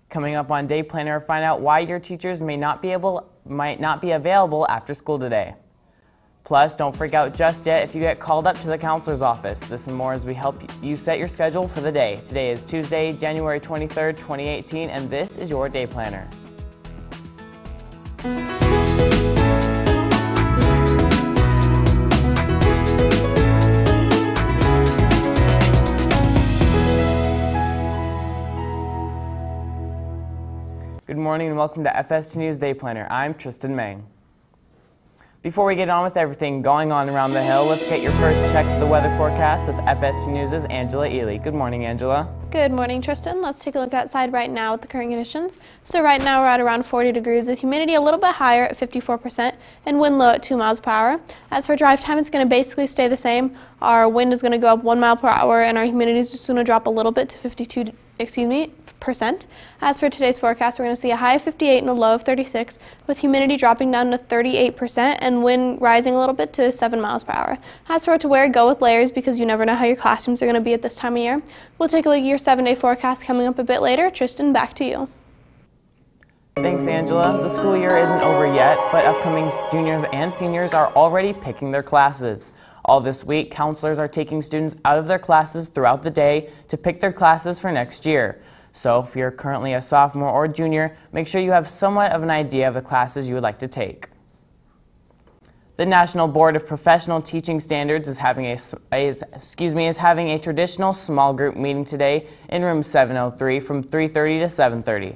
Coming up on Dayplanner, find out why your teachers might not be available after school today. Plus, don't freak out just yet if you get called up to the counselor's office. This and more as we help you set your schedule for the day. Today is Tuesday, January 23rd, 2018, and this is your Dayplanner. Good morning and welcome to FST News Dayplanner. I'm Tristan Mang. Before we get on with everything going on around the hill, let's get your first check of the weather forecast with FST News' Angela Ely. Good morning, Angela. Good morning, Tristan. Let's take a look outside right now at the current conditions. So right now we're at around 40 degrees with humidity a little bit higher at 54% and wind low at 2 miles per hour. As for drive time, it's going to basically stay the same. Our wind is going to go up 1 mile per hour and our humidity is just going to drop a little bit to 52%. As for today's forecast, we're going to see a high of 58 and a low of 36, with humidity dropping down to 38% and wind rising a little bit to 7 miles per hour. As for what to wear, go with layers because you never know how your classrooms are going to be at this time of year. We'll take a look at your 7-day forecast coming up a bit later. Tristan, back to you. Thanks, Angela. The school year isn't over yet, but upcoming juniors and seniors are already picking their classes. All this week, counselors are taking students out of their classes throughout the day to pick their classes for next year. So if you're currently a sophomore or junior, make sure you have somewhat of an idea of the classes you would like to take. The National Board of Professional Teaching Standards is having a traditional small group meeting today in room 703 from 3:30 to 7:30.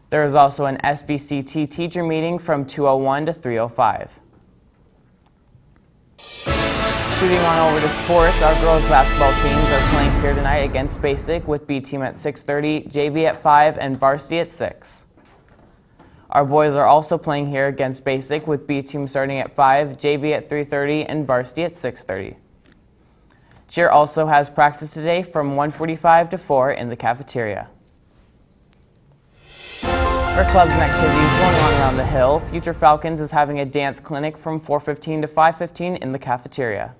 There is also an SBCT teacher meeting from 2:01 to 3:05. Shooting on over to sports, our girls basketball teams are playing here tonight against Basic with B team at 6:30, JV at 5, and varsity at 6. Our boys are also playing here against Basic with B team starting at 5, JV at 3:30, and varsity at 6:30. Cheer also has practice today from 1:45 to 4 in the cafeteria. For clubs and activities going on around the hill, Future Falcons is having a dance clinic from 4:15 to 5:15 in the cafeteria.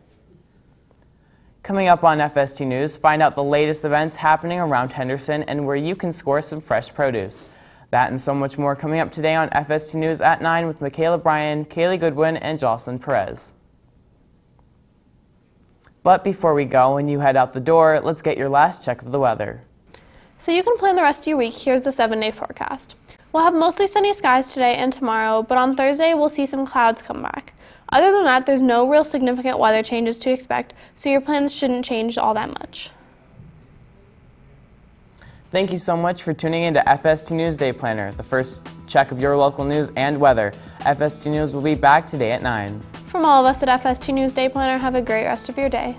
Coming up on FST News, find out the latest events happening around Henderson and where you can score some fresh produce. That and so much more coming up today on FST News at 9 with Michaela Bryan, Kaylee Goodwin, and Jocelyn Perez. But before we go and you head out the door, let's get your last check of the weather. So you can plan the rest of your week. Here's the 7-day forecast. We'll have mostly sunny skies today and tomorrow, but on Thursday we'll see some clouds come back. Other than that, there's no real significant weather changes to expect, so your plans shouldn't change all that much. Thank you so much for tuning in to FST News Day Planner, the first check of your local news and weather. FST News will be back today at 9. From all of us at FST News Day Planner, have a great rest of your day.